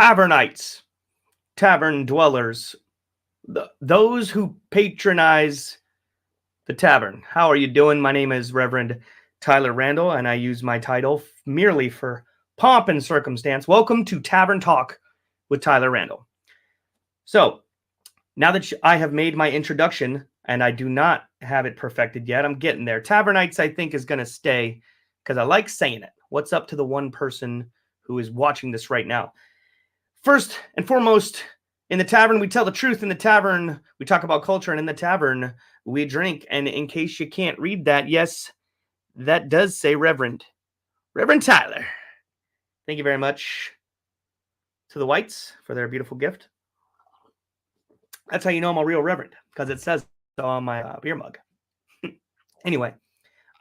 tavernites, tavern dwellers, those who patronize the tavern. How are you doing? My name is Reverend Tyler Randall, and I use my title merely for pomp and circumstance. Welcome to Tavern Talk with Tyler Randall. So, now that I have made my introduction, and I do not have it perfected yet, I'm getting there. Tavernites, I think, is going to stay because I like saying it. What's up to the one person who is watching this right now? First and foremost, in the tavern, we tell the truth. In the tavern, we talk about culture. And in the tavern, we drink. And in case you can't read that, yes, that does say Reverend. Reverend Tyler. Thank you very much to the whites for their beautiful gift. That's how you know I'm a real reverend, because it says so on my beer mug. Anyway,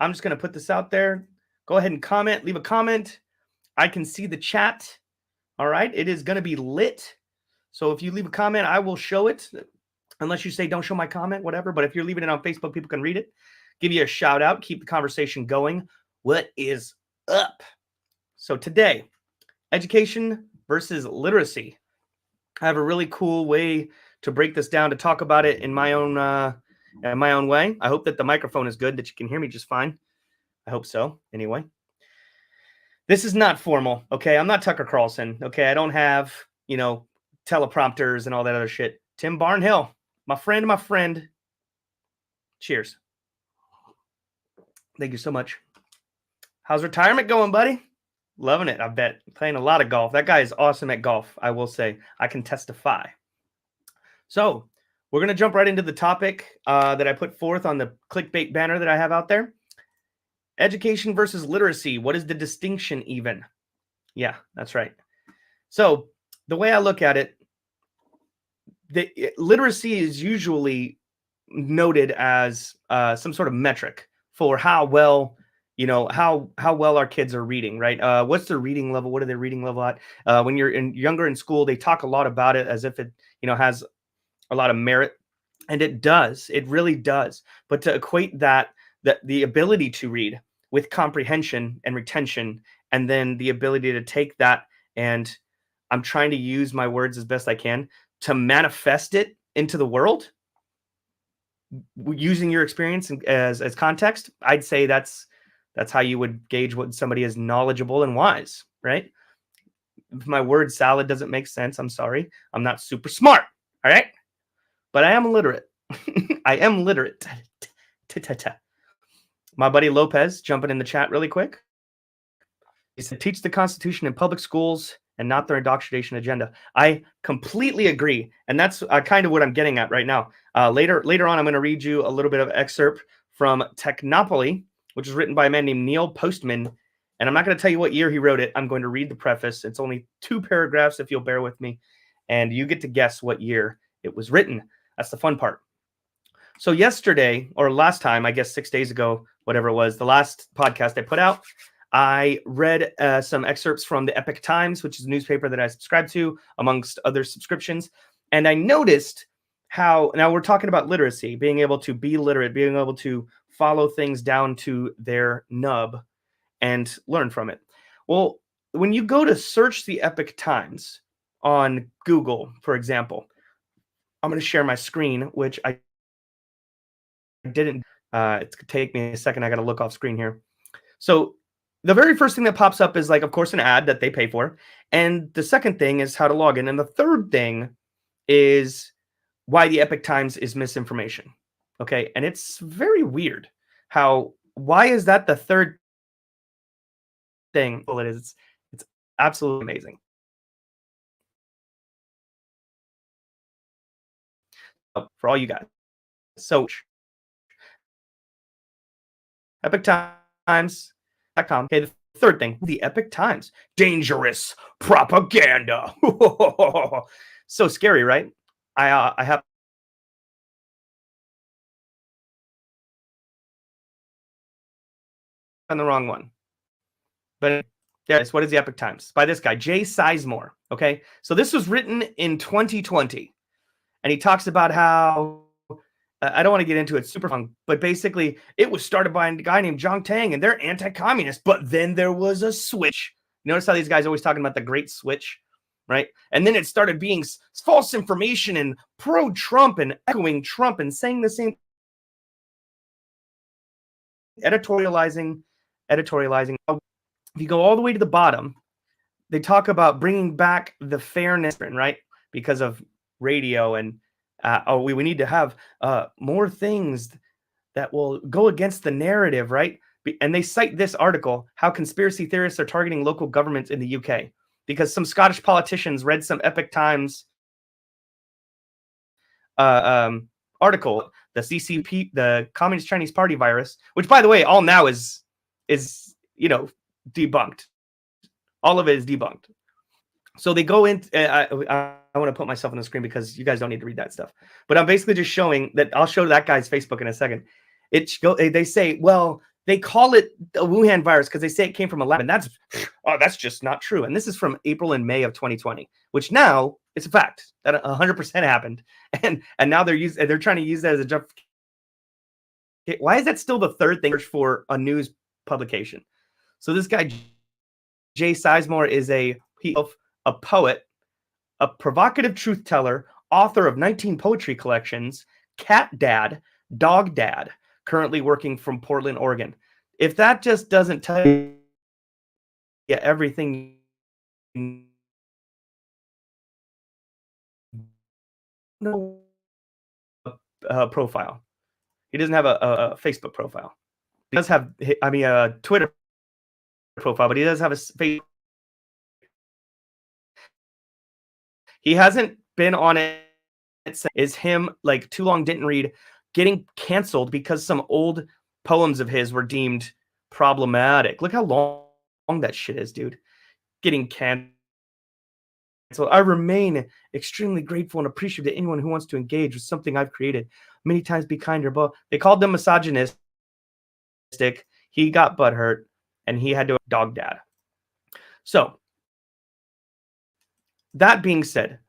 I'm just going to put this out there. Go ahead and comment. Leave a comment. I can see the chat. All right. It is going to be lit. So if you leave a comment, I will show it. Unless you say don't show my comment, whatever. But if you're leaving it on Facebook, people can read it. Give you a shout out. Keep the conversation going. What is up? So today, education versus literacy. I have a really cool way to break this down, to talk about it in my own way. I hope that the microphone is good, that you can hear me just fine. I hope so. Anyway, this is not formal. Okay, I'm not Tucker Carlson. Okay, I don't have teleprompters and all that other shit. Tim Barnhill, my friend. Cheers. Thank you so much. How's retirement going, buddy? Loving it, I bet. Playing a lot of golf. That guy is awesome at golf, I will say. I can testify. So we're going to jump right into the topic that I put forth on the clickbait banner that I have out there. Education versus literacy. What is the distinction even? Yeah, that's right. So the way I look at it, literacy is usually noted as some sort of metric for how well, how well our kids are reading, right? What's their reading level? What are their reading level at? When you're younger in school, they talk a lot about it as if it, has a lot of merit, and it does. It really does. But to equate that the ability to read with comprehension and retention, and then the ability to take that, and I'm trying to use my words as best I can to manifest it into the world using your experience as context. I'd say that's how you would gauge what somebody is knowledgeable and wise, right? If my word salad doesn't make sense, I'm sorry. I'm not super smart, all right? But I am literate. I am literate. My buddy Lopez jumping in the chat really quick. He said, teach the Constitution in public schools and not their indoctrination agenda. I completely agree. And that's kind of what I'm getting at right now. Later on, I'm going to read you a little bit of excerpt from Technopoly, which is written by a man named Neil Postman. And I'm not going to tell you what year he wrote it. I'm going to read the preface. It's only 2 paragraphs, if you'll bear with me. And you get to guess what year it was written. That's the fun part. So yesterday, or last time, I guess 6 days ago, whatever it was, the last podcast I put out, I read some excerpts from the Epoch Times, which is a newspaper that I subscribe to, amongst other subscriptions. And I noticed how, now we're talking about literacy, being able to be literate, being able to follow things down to their nub and learn from it. Well, when you go to search the Epoch Times on Google, for example, I'm going to share my screen, which I didn't. It's going to take me a second. I got to look off screen here. So the very first thing that pops up is, like, of course, an ad that they pay for. And the second thing is how to log in. And the third thing is why the Epoch Times is misinformation. Okay. And it's very weird why is that the third thing? Well, it is. It's absolutely amazing. For all you guys. So EpochTimes.com. Okay, the third thing, the Epoch Times. Dangerous propaganda. So scary, right? I have on the wrong one. But yes, what is the Epoch Times? By this guy, Jay Sizemore. Okay, so this was written in 2020. And he talks about how, I don't want to get into it super long, but basically it was started by a guy named John Tang, and they're anti-communist. But then there was a switch. Notice how these guys are always talking about the great switch? right? And then it started being false information and pro-Trump and echoing Trump and saying the same, editorializing. If you go all the way to the bottom, they talk about bringing back the fairness, right? Because of radio and we need to have more things that will go against the narrative, right? And they cite this article, how conspiracy theorists are targeting local governments in the UK, because some Scottish politicians read some Epoch Times article, the CCP, the Communist Chinese Party virus, which, by the way, all now is debunked. All of it is debunked. So they go in. I want to put myself on the screen because you guys don't need to read that stuff. But I'm basically just showing that. I'll show that guy's Facebook in a second. They say, well, they call it the Wuhan virus because they say it came from a lab, and that's just not true. And this is from April and May of 2020, which now it's a fact that 100% happened, and now they're trying to use that as a jump. Why is that still the third thing for a news publication? So this guy Jay Sizemore is a poet, a provocative truth teller, author of 19 poetry collections, cat dad, dog dad, currently working from Portland, Oregon. If that just doesn't tell you everything, no profile. He doesn't have a Facebook profile. He does have, a Twitter profile, but he does have a Facebook. He hasn't been on it. Is him like Too Long Didn't Read getting canceled because some old poems of his were deemed problematic. Look how long that shit is, dude. Getting canceled. I remain extremely grateful and appreciative to anyone who wants to engage with something I've created. Many times be kinder, but they called them misogynistic. He got butthurt and he had to dog dad. So that being said,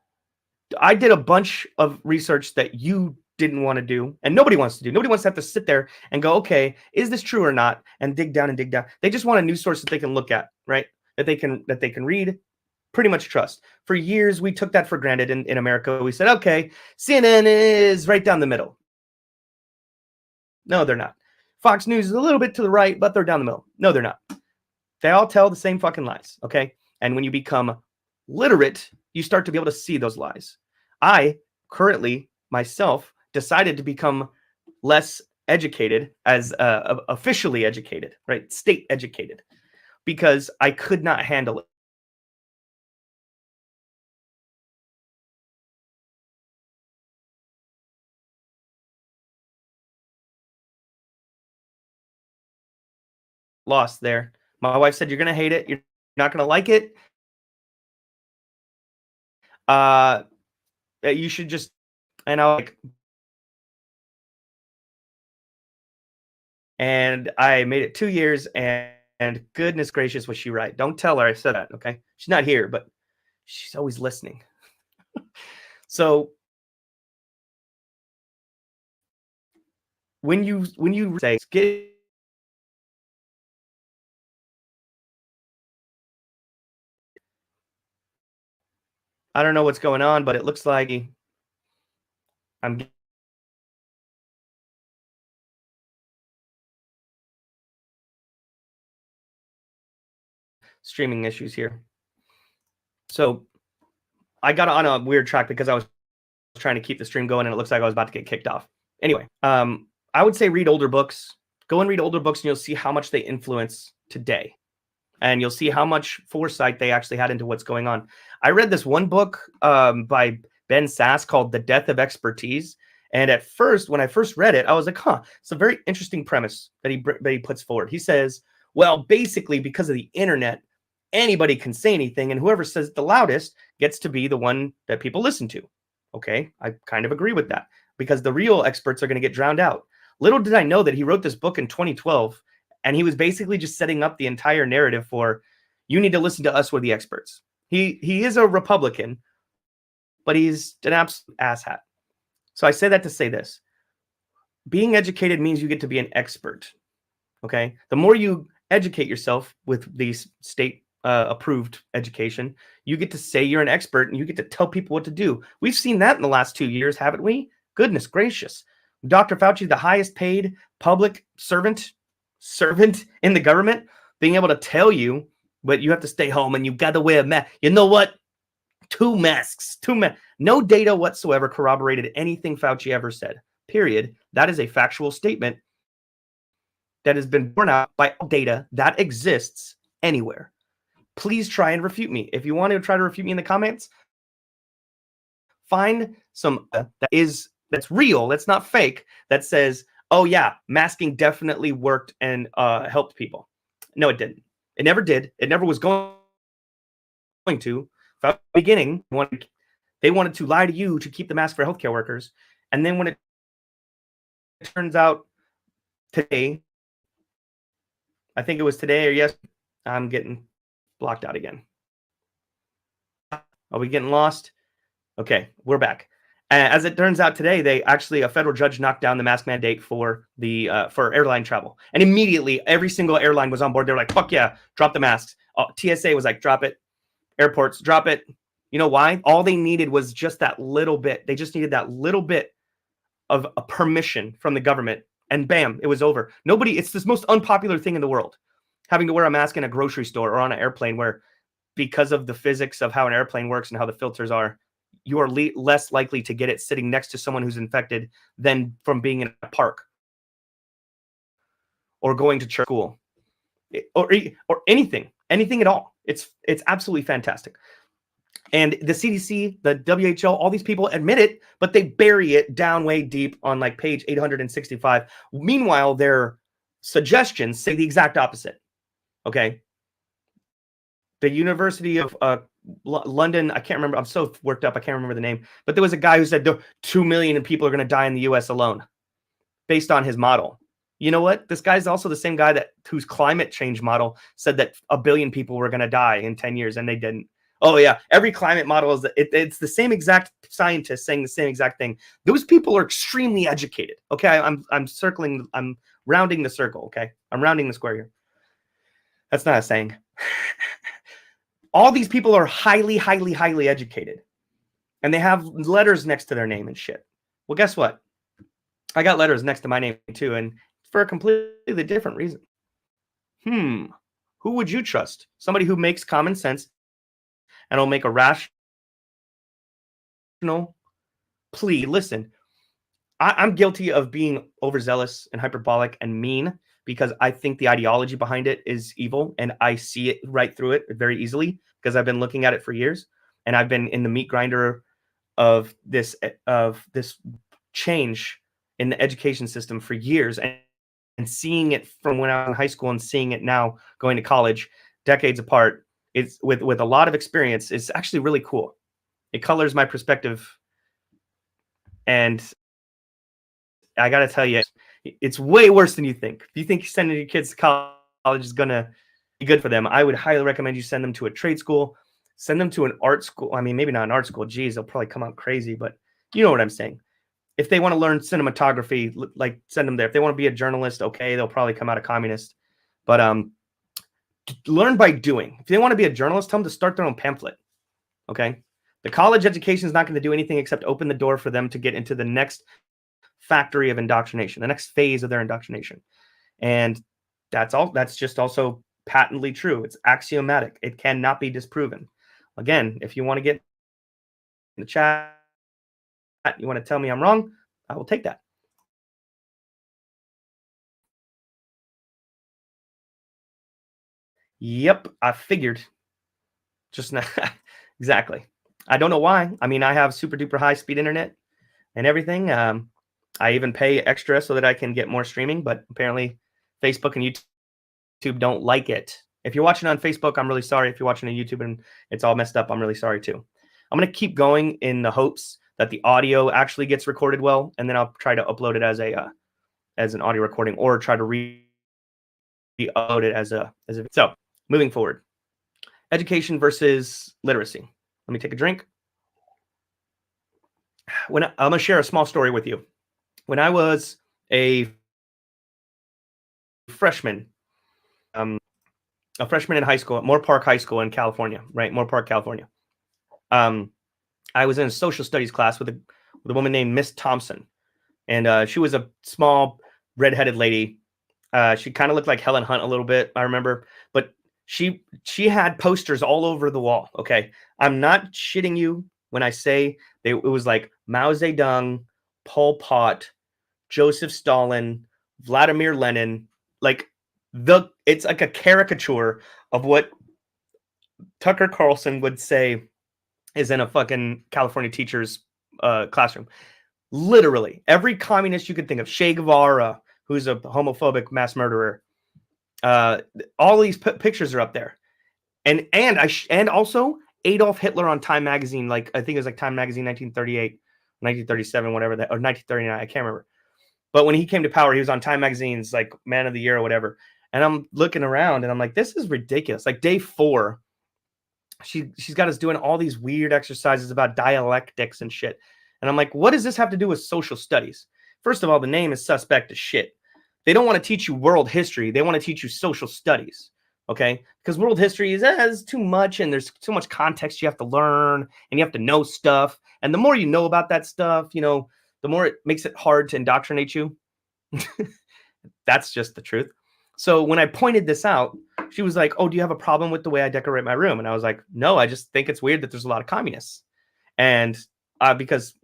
I did a bunch of research that you didn't want to do, and nobody wants to do. Nobody wants to have to sit there and go, okay, is this true or not? And dig down and dig down. They just want a news source that they can look at, right? That they can read, pretty much trust. For years, we took that for granted in America. We said, okay, CNN is right down the middle. No, they're not. Fox News is a little bit to the right, but they're down the middle. No, they're not. They all tell the same fucking lies, okay? And when you become literate, you start to be able to see those lies. I currently, myself, decided to become less educated as officially educated, right? State educated, because I could not handle it. Lost there. My wife said, you're going to hate it. You're not going to like it. You should just, and I like, and I made it 2 years, and goodness gracious, was she right? Don't tell her I said that, okay? She's not here, but she's always listening. So when you say, I don't know what's going on, but it looks like I'm streaming issues here. So I got on a weird track because I was trying to keep the stream going, and it looks like I was about to get kicked off. Anyway, I would say read older books. Go and read older books, and you'll see how much they influence today. And you'll see how much foresight they actually had into what's going on. I read this one book by Ben Sass called The Death of Expertise. And at first, when I first read it, I was like, it's a very interesting premise that he puts forward. He says, well, basically, because of the internet, anybody can say anything, and whoever says it the loudest gets to be the one that people listen to. Okay, I kind of agree with that, because the real experts are going to get drowned out. Little did I know that he wrote this book in 2012, and he was basically just setting up the entire narrative for, you need to listen to us, we're the experts. He is a Republican, but he's an absolute asshat. So I say that to say this. Being educated means you get to be an expert. Okay? The more you educate yourself with these state approved education. You get to say you're an expert and you get to tell people what to do. We've seen that in the last 2 years, haven't we? Goodness gracious. Dr. Fauci, the highest paid public servant in the government, being able to tell you, but you have to stay home and you got to wear a mask. You know what? 2 masks. No data whatsoever corroborated anything Fauci ever said. Period. That is a factual statement that has been borne out by data that exists anywhere. Please try and refute me. If you want to try to refute me in the comments, find some that's real, that's not fake, that says, oh yeah, masking definitely worked and helped people. No, it didn't. It never did. It never was going to. From the beginning, they wanted to lie to you to keep the mask for healthcare workers. And then when it turns out today, I think it was today or yes, I'm getting blocked out again. Are we getting lost? Okay, we're back. As it turns out today, a federal judge knocked down the mask mandate for for airline travel. And immediately, every single airline was on board. They were like, fuck yeah, drop the masks. TSA was like, drop it. Airports, drop it. You know why? All they needed was just that little bit. They just needed that little bit of a permission from the government. And bam, it was over. It's this most unpopular thing in the world. Having to wear a mask in a grocery store or on an airplane where, because of the physics of how an airplane works and how the filters are, you are less likely to get it sitting next to someone who's infected than from being in a park or going to church, school, or anything at all. It's absolutely fantastic. And the CDC, the WHO, all these people admit it, but they bury it down way deep on like page 865. Meanwhile, their suggestions say the exact opposite. Okay. The University of London, I can't remember. I'm so worked up. I can't remember the name. But there was a guy who said 2 million people are going to die in the US alone based on his model. You know what? This guy's also the same guy whose climate change model said that 1 billion people were going to die in 10 years and they didn't. Oh yeah, every climate model it's the same exact scientist saying the same exact thing. Those people are extremely educated. Okay, I'm rounding the circle. Okay, I'm rounding the square here. That's not a saying. All these people are highly, highly, highly educated, and they have letters next to their name and shit. Well, guess what? I got letters next to my name too, and for a completely different reason. Who would you trust? Somebody who makes common sense and will make a rational plea. Listen, I'm guilty of being overzealous and hyperbolic and mean because I think the ideology behind it is evil and I see it right through it very easily because I've been looking at it for years and I've been in the meat grinder of this change in the education system for years and seeing it from when I was in high school and seeing it now going to college, decades apart. It's with a lot of experience. It's actually really cool. It colors my perspective. And I got to tell you, it's way worse than you think. If you think sending your kids to college is going to be good for them, I would highly recommend you send them to a trade school, send them to an art school. I mean, maybe not an art school. Geez, they'll probably come out crazy, but you know what I'm saying. If they want to learn cinematography, like send them there. If they want to be a journalist, okay, they'll probably come out a communist. But learn by doing. If they want to be a journalist, tell them to start their own pamphlet. Okay. The college education is not going to do anything except open the door for them to get into the next factory of indoctrination, the next phase of their indoctrination. And that's all. That's just also patently true. It's axiomatic. It cannot be disproven. Again, if you want to get in the chat, you want to tell me I'm wrong, I will take that. Yep, I figured. Just not exactly. I don't know why. I mean, I have super duper high speed internet and everything. I even pay extra so that I can get more streaming, but apparently Facebook and YouTube don't like it. If you're watching on Facebook, I'm really sorry. If you're watching on YouTube and it's all messed up, I'm really sorry too. I'm going to keep going in the hopes that the audio actually gets recorded well, and then I'll try to upload it as an audio recording or try to re-upload it as a. So moving forward, education versus literacy. Let me take a drink. I'm going to share a small story with you. When I was a freshman, a freshman in high school at Moore Park High School in California, right? Moore Park, California. I was in a social studies class with a woman named Miss Thompson, and she was a small redheaded lady. She kind of looked like Helen Hunt a little bit, I remember, but she had posters all over the wall. Okay, I'm not shitting you when I say it was like Mao Zedong, Pol Pot, Joseph Stalin, Vladimir Lenin, like it's like a caricature of what Tucker Carlson would say is in a fucking California teacher's classroom. Literally every communist you could think of, Che Guevara, who's a homophobic mass murderer, all these pictures are up there, and also Adolf Hitler on Time magazine, like I think it was like Time magazine 1938, 1937, whatever that, or 1939, I can't remember. But when he came to power, he was on Time magazine's like Man of the Year or whatever. And I'm looking around and I'm like, this is ridiculous. Like day 4, she's got us doing all these weird exercises about dialectics and shit. And I'm like, what does this have to do with social studies? First of all, the name is suspect as shit. They don't want to teach you world history. They want to teach you social studies. Okay? Because world history is too much, and there's too much context you have to learn, and you have to know stuff. And the more you know about that stuff, the more it makes it hard to indoctrinate you. That's just the truth. So when I pointed this out, she was like, oh, do you have a problem with the way I decorate my room? And I was like, no, I just think it's weird that there's a lot of communists. And because,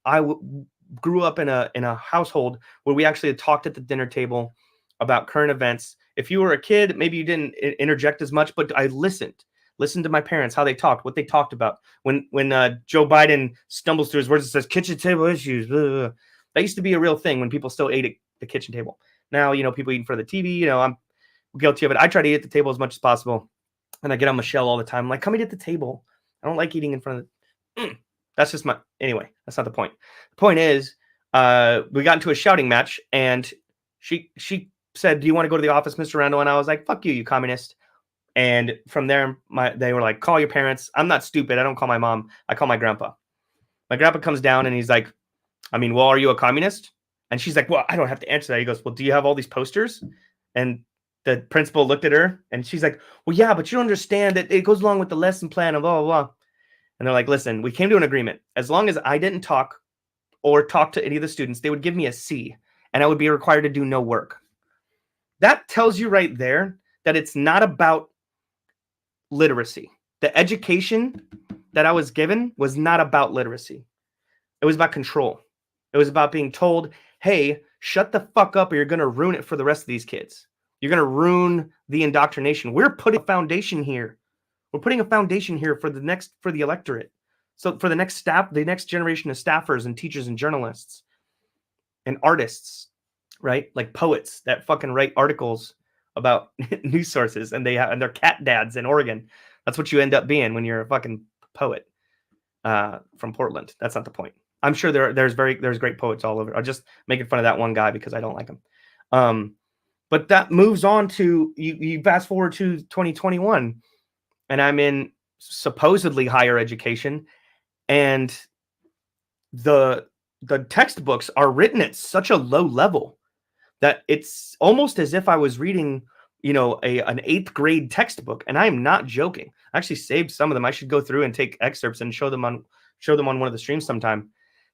I grew up in a household where we actually had talked at the dinner table about current events. If you were a kid, maybe you didn't interject as much, but I listened to my parents, how they talked, what they talked about. When Joe Biden stumbles through his words and says kitchen table issues, blah, blah, blah. That used to be a real thing when people still ate at the kitchen table. Now, people eating for the TV, I'm guilty of it. I try to eat at the table as much as possible. And I get on Michelle all the time. I'm like, come eat at the table. I don't like eating in front of the... That's just anyway, that's not the point. The point is, we got into a shouting match, and she said, do you want to go to the office, Mr. Randall? And I was like, fuck you, you communist. And from there, they were like, call your parents. I'm not stupid. I don't call my mom. I call my grandpa. My grandpa comes down and he's like, well, are you a communist? And she's like, well, I don't have to answer that. He goes, well, do you have all these posters? And the principal looked at her and she's like, well, yeah, but you don't understand that it goes along with the lesson plan of blah, blah, blah. And they're like, listen, we came to an agreement. As long as I didn't talk or talk to any of the students, they would give me a C and I would be required to do no work. That tells you right there that it's not about literacy. The education that I was given was not about literacy. It was about control. It was about being told, hey, shut the fuck up or you're going to ruin it for the rest of these kids. You're going to ruin the indoctrination. We're putting a foundation here. We're putting a foundation here for the electorate. So for the next generation of staffers and teachers and journalists and artists, right? Like poets that fucking write articles about news sources and they're cat dads in Oregon. That's what you end up being when you're a fucking poet from Portland. That's not the point. I'm sure there's great poets all over. I'm just making fun of that one guy because I don't like him. But that moves on to you fast forward to 2021 and I'm in supposedly higher education, and the textbooks are written at such a low level that it's almost as if I was reading, an 8th grade textbook. And I am not joking. I actually saved some of them. I should go through and take excerpts and show them on one of the streams sometime.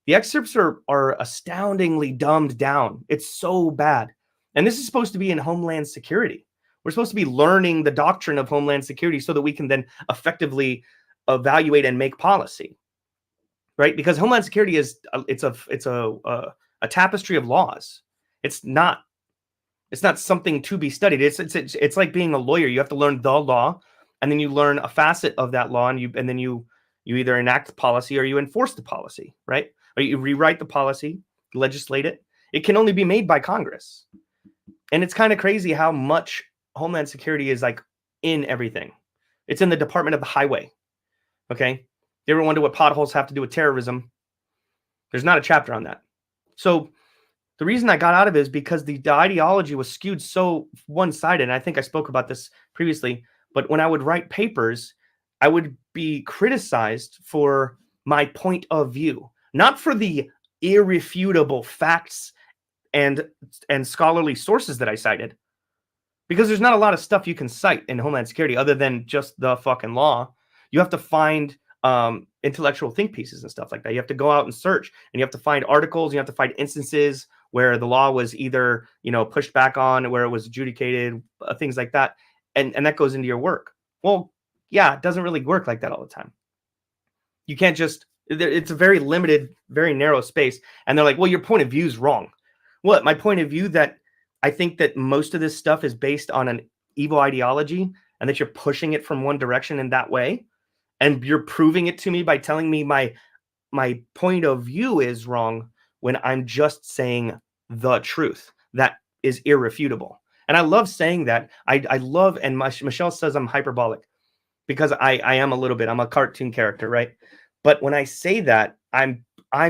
The excerpts are astoundingly dumbed down. It's so bad. And this is supposed to be in Homeland Security. We're supposed to be learning the doctrine of Homeland Security so that we can then effectively evaluate and make policy, right? Because Homeland Security is it's a tapestry of laws. It's not something to be studied. It's like being a lawyer. You have to learn the law, and then you learn a facet of that law, and then you either enact the policy or you enforce the policy, right? Or you rewrite the policy, legislate it. It can only be made by Congress. And it's kind of crazy how much Homeland Security is like in everything. It's in the Department of the Highway. Okay. You ever wonder what potholes have to do with terrorism? There's not a chapter on that. So the reason I got out of it is because the ideology was skewed so one-sided. And I think I spoke about this previously, but when I would write papers, I would be criticized for my point of view, not for the irrefutable facts and scholarly sources that I cited. because there's not a lot of stuff you can cite in Homeland Security other than just the fucking law. You have to find intellectual think pieces and stuff like that. You have to go out and search, and you have to find articles. You have to find instances where the law was either, pushed back on, where it was adjudicated, things like that. And that goes into your work. Well, yeah, it doesn't really work like that all the time. You can't just, it's a very limited, very narrow space. And they're like, well, your point of view is wrong. What? My point of view that I think that most of this stuff is based on an evil ideology and that you're pushing it from one direction in that way. And you're proving it to me by telling me my point of view is wrong when I'm just saying the truth. That is irrefutable. And I love saying that. I love, and Michelle says I'm hyperbolic because I am a little bit. I'm a cartoon character, right? But when I say that, I'm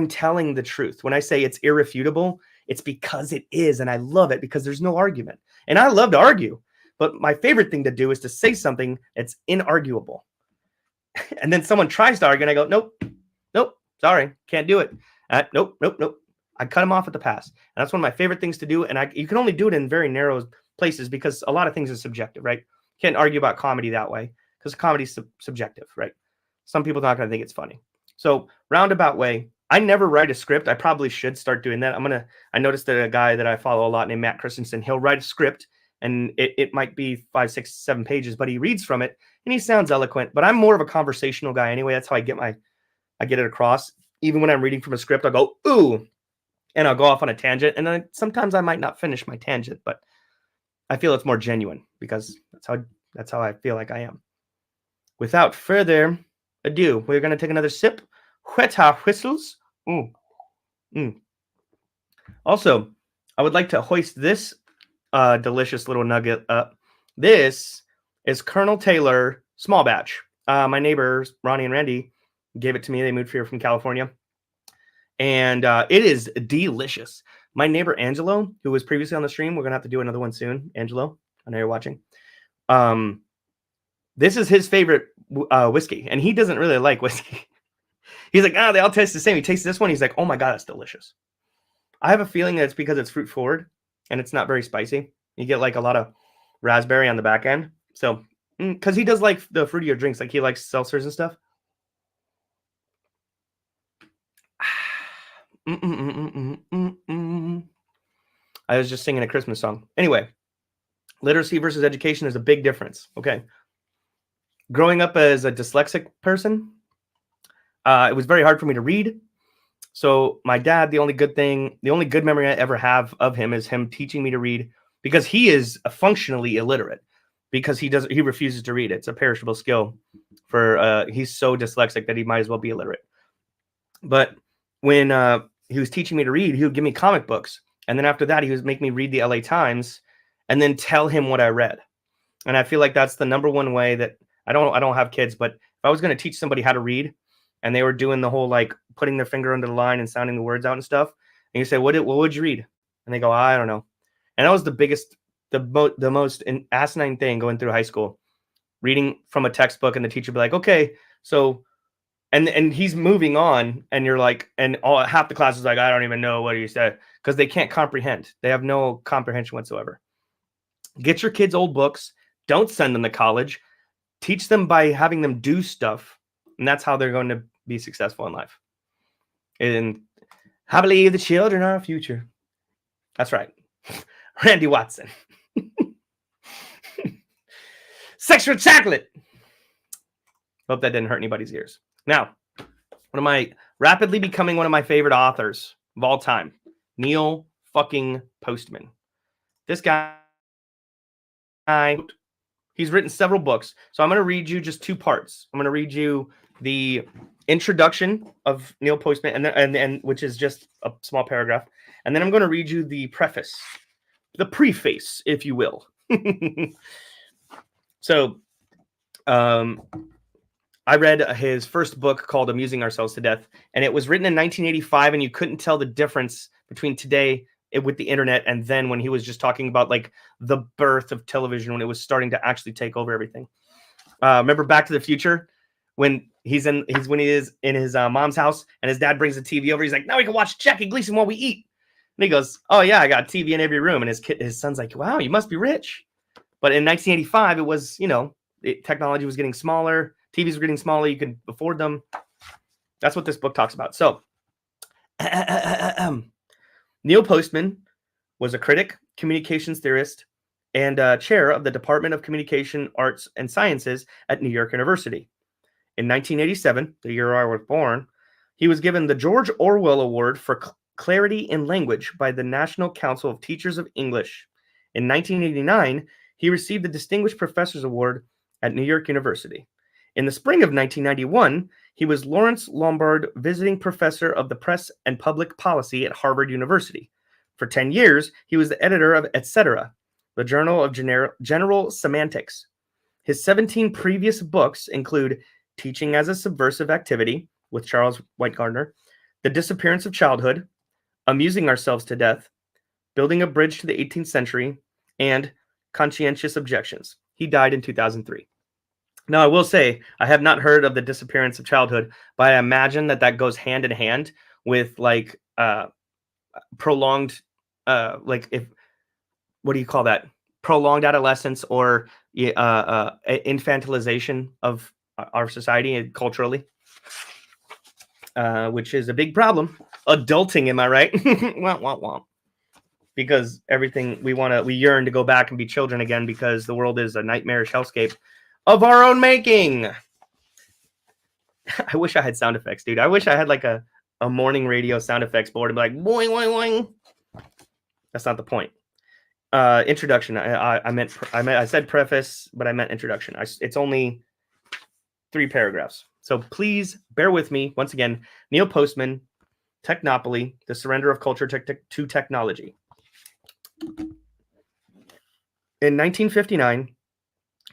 telling the truth. When I say it's irrefutable, it's because it is, and I love it because there's no argument. And I love to argue, but my favorite thing to do is to say something that's inarguable. And then someone tries to argue, and I go, nope, sorry, can't do it. Nope. I cut them off at the pass. And that's one of my favorite things to do. And you can only do it in very narrow places because a lot of things are subjective, right? You can't argue about comedy that way because comedy's subjective, right? Some people are not going to think it's funny. So roundabout way, I never write a script. I probably should start doing that. I noticed that a guy that I follow a lot named Matt Christensen, he'll write a script and it might be 5, 6, 7 pages, but he reads from it and he sounds eloquent. But I'm more of a conversational guy anyway. That's how I get it across. Even when I'm reading from a script, I'll go, ooh, and I'll go off on a tangent. And then sometimes I might not finish my tangent, but I feel it's more genuine because that's how I feel like I am. Without further ado, we're going to take another sip. Wet our whistles. Also, I would like to hoist this delicious little nugget up. This is Colonel Taylor small batch. My neighbors, Ronnie and Randy, gave it to me. They moved here from California. And it is delicious. My neighbor, Angelo, who was previously on the stream, we're going to have to do another one soon. Angelo, I know you're watching. This is his favorite whiskey, and he doesn't really like whiskey. He's like, they all taste the same. He tastes this one. He's like, oh my God, that's delicious. I have a feeling that it's because it's fruit forward and it's not very spicy. You get like a lot of raspberry on the back end. So, because he does like the fruitier drinks, like he likes seltzers and stuff. I was just singing a Christmas song. Anyway, literacy versus education is a big difference. Okay. Growing up as a dyslexic person, it was very hard for me to read. So my dad, the only good memory I ever have of him is him teaching me to read because he is functionally illiterate because he refuses to read. It's a perishable skill he's so dyslexic that he might as well be illiterate. But when he was teaching me to read, he would give me comic books. And then after that, he would make me read the LA Times and then tell him what I read. And I feel like that's the number one way that I don't have kids, but if I was going to teach somebody how to read and they were doing the whole, like putting their finger under the line and sounding the words out and stuff. And you say, what would you read? And they go, I don't know. And that was the most asinine thing going through high school, reading from a textbook and the teacher would be like, okay, so, and he's moving on and you're like, and half the class is like, I don't even know what you said because they can't comprehend. They have no comprehension whatsoever. Get your kids old books. Don't send them to college. Teach them by having them do stuff. And that's how they're going to be successful in life. And I believe the children are our future. That's right. Randy Watson. Sexual chocolate. Hope that didn't hurt anybody's ears. Now, rapidly becoming one of my favorite authors of all time, Neil fucking Postman. This guy, he's written several books. So I'm going to read you just 2 parts. I'm going to read you the introduction of Neil Postman, and which is just a small paragraph. And then I'm going to read you the preface, the preface, if you will. So, I read his first book called Amusing Ourselves to Death, and it was written in 1985, and you couldn't tell the difference between today with the internet and then when he was just talking about like the birth of television, when it was starting to actually take over everything. Remember Back to the Future when he is in his mom's house and his dad brings the TV over. He's like, now we can watch Jackie Gleason while we eat. And he goes, oh yeah, I got a TV in every room. And his son's like, wow, you must be rich. But in 1985, it was, technology was getting smaller. TVs were getting smaller. You could afford them. That's what this book talks about. So Neil Postman was a critic, communications theorist, and chair of the Department of Communication, Arts, and Sciences at New York University. In 1987, the year I was born, he was given the George Orwell Award for Clarity in Language by the National Council of Teachers of English. In 1989, he received the Distinguished Professor's Award at New York University. In the spring of 1991, he was Lawrence Lombard Visiting Professor of the Press and Public Policy at Harvard University. For 10 years, he was the editor of Etc., the Journal of General Semantics. His 17 previous books include Teaching as a Subversive Activity with Charles Whitegarner, The Disappearance of Childhood, Amusing Ourselves to Death, Building a Bridge to the 18th Century, and Conscientious Objections. He died in 2003. Now, I will say, I have not heard of The Disappearance of Childhood, but I imagine that goes hand in hand with prolonged, what do you call that? Prolonged adolescence or infantilization of our society and culturally, which is a big problem. Adulting, am I right? Womp, womp, womp. Because everything we yearn to go back and be children again because the world is a nightmarish hellscape of our own making. I wish I had sound effects, dude. I wish I had like a morning radio sound effects board and be like, boing, boing, boing. That's not the point. Introduction. I said preface, but I meant introduction. It's only 3 paragraphs. So please bear with me. Once again, Neil Postman, Technopoly, The Surrender of Culture to Technology. In 1959,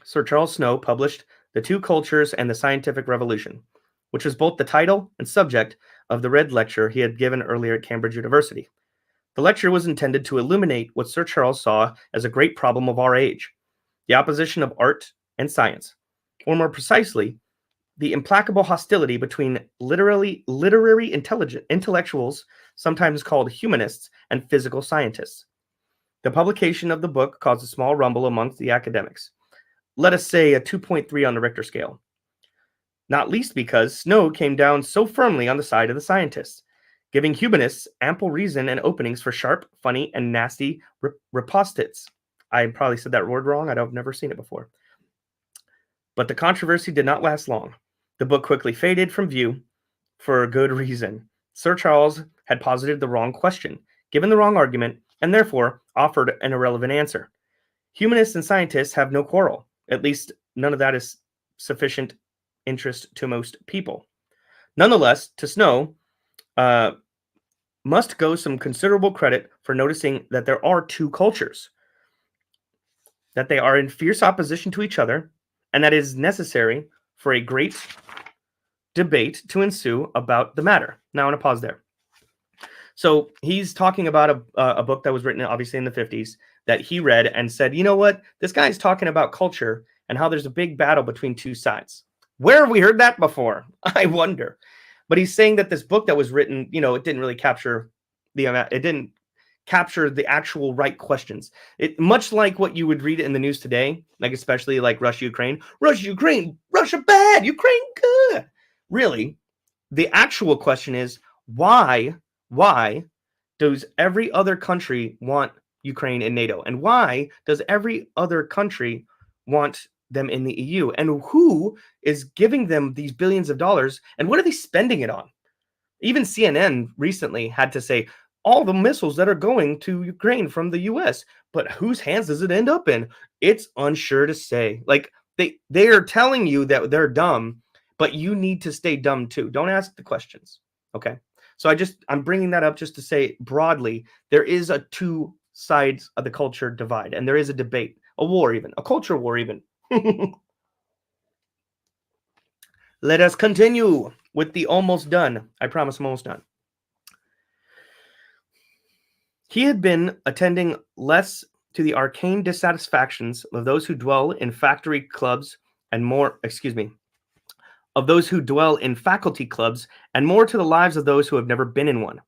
Sir Charles Snow published The Two Cultures and the Scientific Revolution, which was both the title and subject of the Red Lecture he had given earlier at Cambridge University. The lecture was intended to illuminate what Sir Charles saw as a great problem of our age, the opposition of art and science, or more precisely, the implacable hostility between literary intellectuals, sometimes called humanists, and physical scientists. The publication of the book caused a small rumble amongst the academics. Let us say a 2.3 on the Richter scale. Not least because Snow came down so firmly on the side of the scientists, giving humanists ample reason and openings for sharp, funny, and nasty ripostes. I probably said that word wrong. I've never seen it before. But the controversy did not last long. The book quickly faded from view for a good reason. Sir Charles had posited the wrong question, given the wrong argument, and therefore offered an irrelevant answer. Humanists and scientists have no quarrel. At least none of that is sufficient interest to most people. Nonetheless, to Snow, must go some considerable credit for noticing that there are 2 cultures, that they are in fierce opposition to each other, and that it is necessary for a great debate to ensue about the matter. Now, I'm going to pause there. So he's talking about a book that was written, obviously, in the 50s that he read and said, you know what? This guy's talking about culture and how there's a big battle between 2 sides. Where have we heard that before? I wonder. But he's saying that this book that was written, it didn't really capture it didn't capture the actual right questions. It much like what you would read in the news today, like especially like Russia, Ukraine, Russia bad, Ukraine good. Really, the actual question is why does every other country want Ukraine in NATO? And why does every other country want them in the EU? And who is giving them these billions of dollars? And what are they spending it on? Even CNN recently had to say all the missiles that are going to Ukraine from the US, but whose hands does it end up in? It's unsure to say. Like they are telling you that they're dumb, but you need to stay dumb too. Don't ask the questions. Okay. So I'm bringing that up just to say broadly, there is a 2 sides of the culture divide, and there is a debate, a war even, a culture war even. Let us continue with the almost done. I promise I'm almost done. He had been attending less to the arcane dissatisfactions of those who dwell in factory clubs and more, of those who dwell in faculty clubs and more to the lives of those who have never been in one.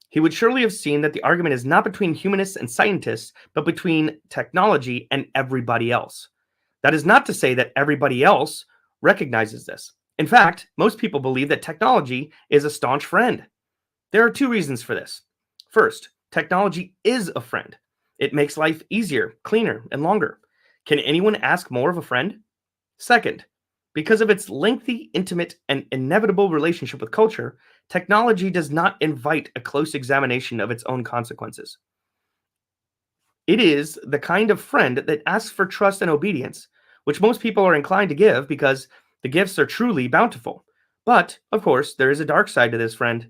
He would surely have seen that the argument is not between humanists and scientists, but between technology and everybody else. That is not to say that everybody else recognizes this. In fact, most people believe that technology is a staunch friend. There are two reasons for this. First, technology is a friend. It makes life easier, cleaner, and longer. Can anyone ask more of a friend? Second, because of its lengthy, intimate, and inevitable relationship with culture, technology does not invite a close examination of its own consequences. It is the kind of friend that asks for trust and obedience, which most people are inclined to give because the gifts are truly bountiful. But, of course, there is a dark side to this friend.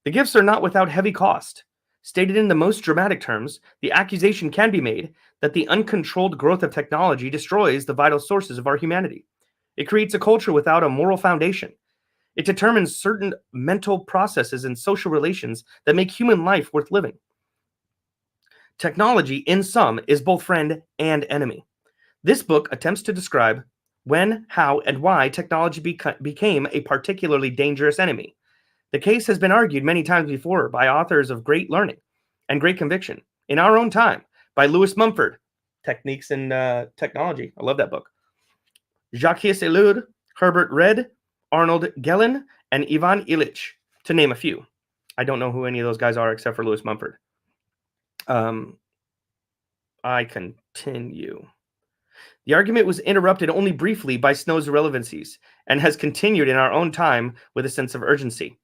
The gifts are not without heavy cost. Stated in the most dramatic terms, the accusation can be made that the uncontrolled growth of technology destroys the vital sources of our humanity. It creates a culture without a moral foundation. It determines certain mental processes and social relations that make human life worth living. Technology, in sum, is both friend and enemy. This book attempts to describe when, how, and why technology became a particularly dangerous enemy. The case has been argued many times before by authors of great learning and great conviction. In our own time, by Lewis Mumford, Techniques in Technology. I love that book. Jacques Ellul, Herbert Read, Arnold Gellin, and Ivan Illich, to name a few. I don't know who any of those guys are except for Lewis Mumford. I continue. The argument was interrupted only briefly by Snow's irrelevancies and has continued in our own time with a sense of urgency,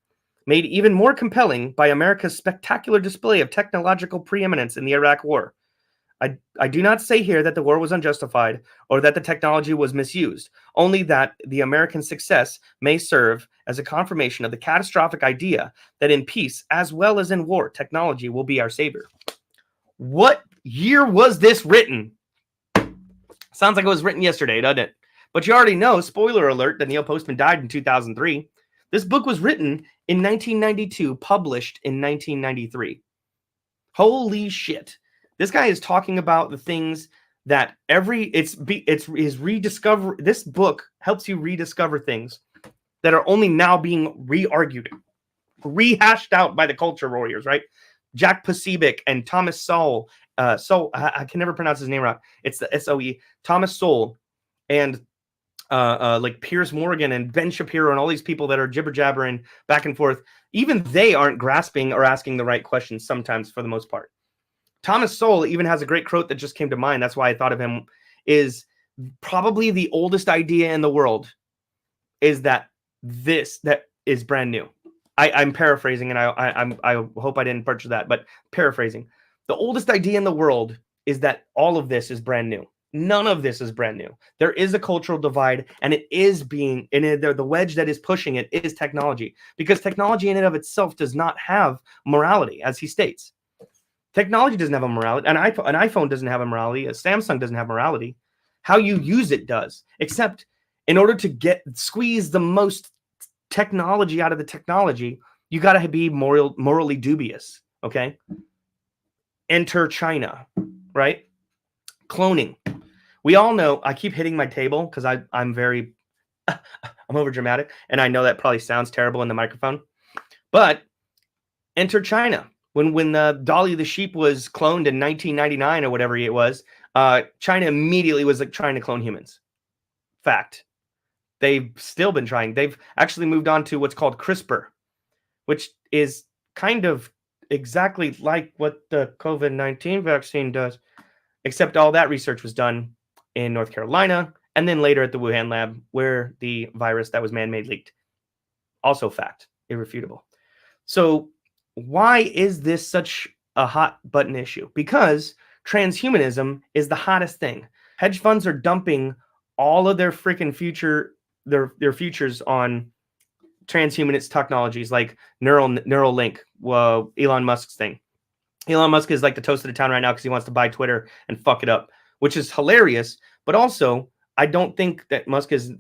made even more compelling by America's spectacular display of technological preeminence in the Iraq War. I do not say here that the war was unjustified or that the technology was misused, only that the American success may serve as a confirmation of the catastrophic idea that in peace as well as in war, technology will be our savior. What year was this written? Sounds like it was written yesterday, doesn't it? But you already know, spoiler alert, that Neil Postman died in 2003. This book was written in 1992, published in 1993. Holy shit. This guy is talking about the things that rediscover. This book helps you rediscover things that are only now being re-argued, rehashed out by the culture warriors, right? Jack Pacific and Thomas Sowell. I can never pronounce his name right. It's the S-O-E. Thomas Sowell and like Piers Morgan and Ben Shapiro and all these people that are jibber jabbering back and forth. Even they aren't grasping or asking the right questions sometimes, for the most part. Thomas Sowell even has a great quote that just came to mind. That's why I thought of him. Is probably the oldest idea in the world is that is brand new. I'm paraphrasing, and I hope I didn't butcher that, but paraphrasing. The oldest idea in the world is that all of this is brand new. None of this is brand new. There is a cultural divide, and it is the wedge that is pushing it is technology, because technology in and of itself does not have morality, as he states. Technology doesn't have a morality. An iPhone doesn't have a morality. A Samsung doesn't have morality. How you use it does, except in order to squeeze the most technology out of the technology, you got to be morally dubious. Okay. Enter China, right? Cloning. We all know. I keep hitting my table because I'm very I'm over dramatic, and I know that probably sounds terrible in the microphone. But enter China. When Dolly the sheep was cloned in 1999 or whatever it was, China immediately was like trying to clone humans. Fact. They've still been trying. They've actually moved on to what's called CRISPR, which is kind of exactly like what the COVID-19 vaccine does, except all that research was done in North Carolina and then later at the Wuhan lab where the virus that was man-made leaked. Also fact, irrefutable. So why is this such a hot button issue? Because transhumanism is the hottest thing. Hedge funds are dumping all of their freaking their futures on transhumanist technologies like Neuralink, Elon Musk's thing. Elon Musk is like the toast of the town right now because he wants to buy Twitter and fuck it up, which is hilarious. But also, I don't think that Musk is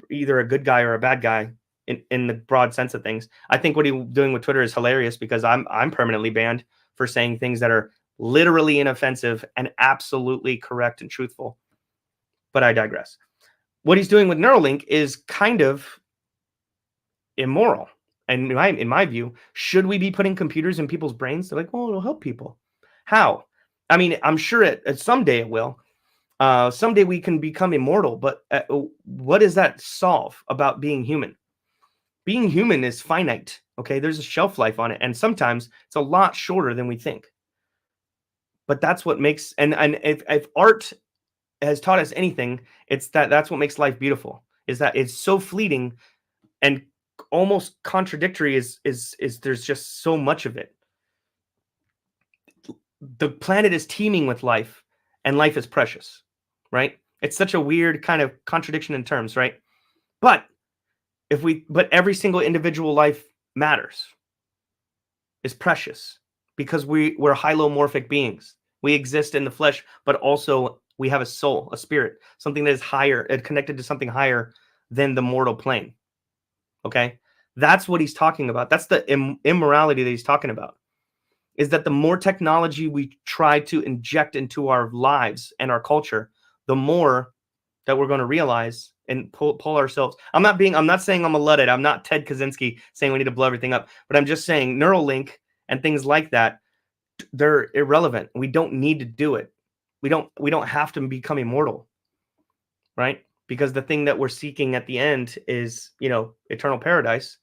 either a good guy or a bad guy in the broad sense of things. I think what he's doing with Twitter is hilarious because I'm permanently banned for saying things that are literally inoffensive and absolutely correct and truthful. But I digress. What he's doing with Neuralink is kind of immoral And in my view, should we be putting computers in people's brains? They're like, well, it'll help people. How? I mean, I'm sure someday it will. Someday we can become immortal, but what does that solve about being human? Being human is finite. Okay, there's a shelf life on it, and sometimes it's a lot shorter than we think. But that's what makes and if art has taught us anything, it's that's what makes life beautiful. Is that it's so fleeting and almost contradictory. Is there's just so much of it. The planet is teeming with life, and life is precious, right? It's such a weird kind of contradiction in terms, right? But every single individual life matters, is precious, because we're hylomorphic beings. We exist in the flesh, but also we have a soul, a spirit, something that is higher, connected to something higher than the mortal plane. Okay? That's what he's talking about. That's the immorality that he's talking about. Is that the more technology we try to inject into our lives and our culture, the more that we're going to realize and pull ourselves. I'm not saying I'm a Luddite. I'm not Ted Kaczynski saying we need to blow everything up, but I'm just saying Neuralink and things like that, they're irrelevant. We don't need to do it. We don't have to become immortal, right? Because the thing that we're seeking at the end is, eternal paradise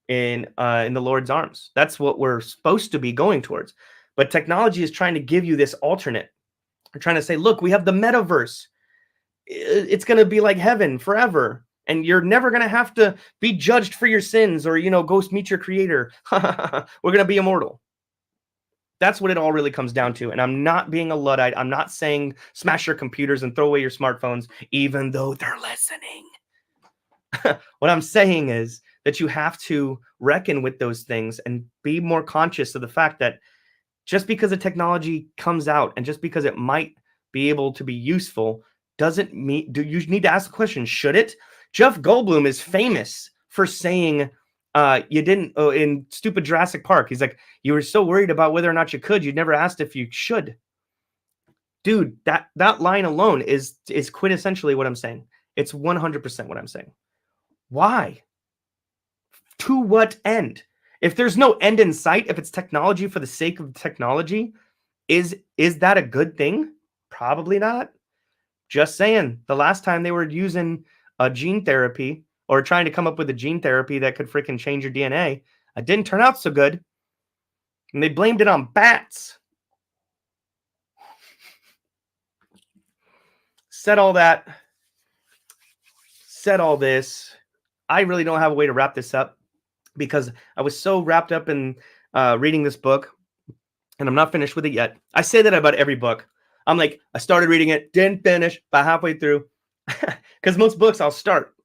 in the Lord's arms. That's what we're supposed to be going towards. But technology is trying to give you this alternate. They're trying to say, look, we have the metaverse. It's going to be like heaven forever, and you're never going to have to be judged for your sins or go meet your creator. We're going to be immortal. That's what it all really comes down to. And I'm not being a Luddite. I'm not saying smash your computers and throw away your smartphones, even though they're listening. What I'm saying is that you have to reckon with those things and be more conscious of the fact that just because a technology comes out and just because it might be able to be useful doesn't mean, you need to ask the question, should it? Jeff Goldblum is famous for saying, you didn't, in stupid Jurassic Park, he's like, you were so worried about whether or not you could, you never asked if you should. Dude, that line alone is quintessentially what I'm saying. It's 100% what I'm saying. Why? To what end? If there's no end in sight, if it's technology for the sake of technology, is that a good thing? Probably not. Just saying. The last time they were using a gene therapy or trying to come up with a gene therapy that could freaking change your DNA, it didn't turn out so good. And they blamed it on bats. Said all that. Said all this. I really don't have a way to wrap this up because I was so wrapped up in reading this book, and I'm not finished with it yet. I say that about every book. I'm like, I started reading it, didn't finish, about halfway through. Because most books I'll start,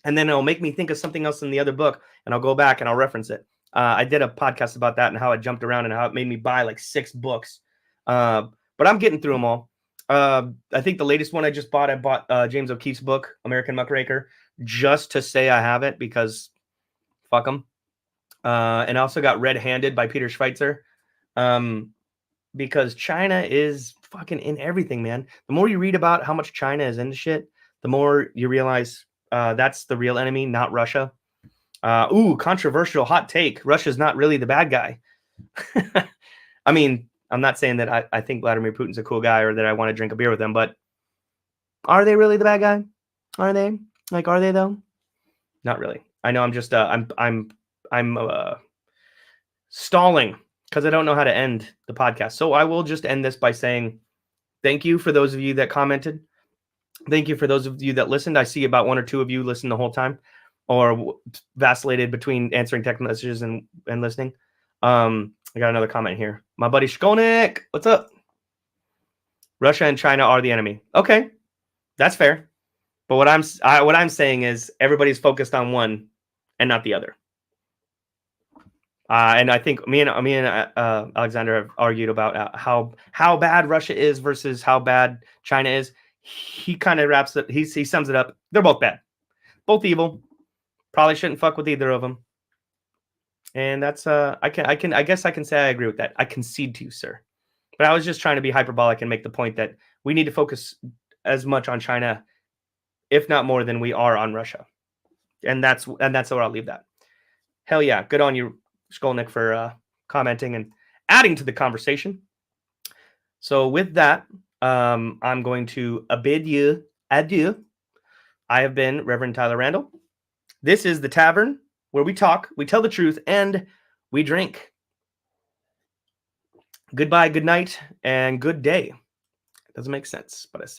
and then it'll make me think of something else in the other book, and I'll go back and I'll reference it. I did a podcast about that and how I jumped around and how it made me buy like 6 books. But I'm getting through them all. I think the latest one I bought James O'Keefe's book, American Muckraker, just to say I have it because fuck them. And I also got Red Handed by Peter Schweitzer. Because China is fucking in everything, man. The more you read about how much China is into shit, the more you realize that's the real enemy, not Russia. Controversial hot take. Russia's not really the bad guy. I mean, I'm not saying that I think Vladimir Putin's a cool guy or that I want to drink a beer with him, but are they really the bad guy? Are they? Like, are they though? Not really. I know I'm just I'm stalling because I don't know how to end the podcast. So I will just end this by saying thank you for those of you that commented. Thank you for those of you that listened. I see about 1 or 2 of you listened the whole time or vacillated between answering text messages and listening. I got another comment here. My buddy Shkolnik, what's up? Russia and China are the enemy. Okay, that's fair. But what I'm saying is everybody's focused on one and not the other. And I think me and Alexander have argued about how bad Russia is versus how bad China is. He kind of wraps it. He sums it up. They're both bad, both evil. Probably shouldn't fuck with either of them. And that's I guess I can say I agree with that. I concede to you, sir. But I was just trying to be hyperbolic and make the point that we need to focus as much on China, if not more than we are on Russia. And that's where I'll leave that. Hell yeah. Good on you, Skolnick, for commenting and adding to the conversation. So with that, I'm going to bid you adieu. I have been Reverend Tyler Randall. This is the tavern where we talk, we tell the truth, and we drink. Goodbye, good night, and good day. It doesn't make sense, but I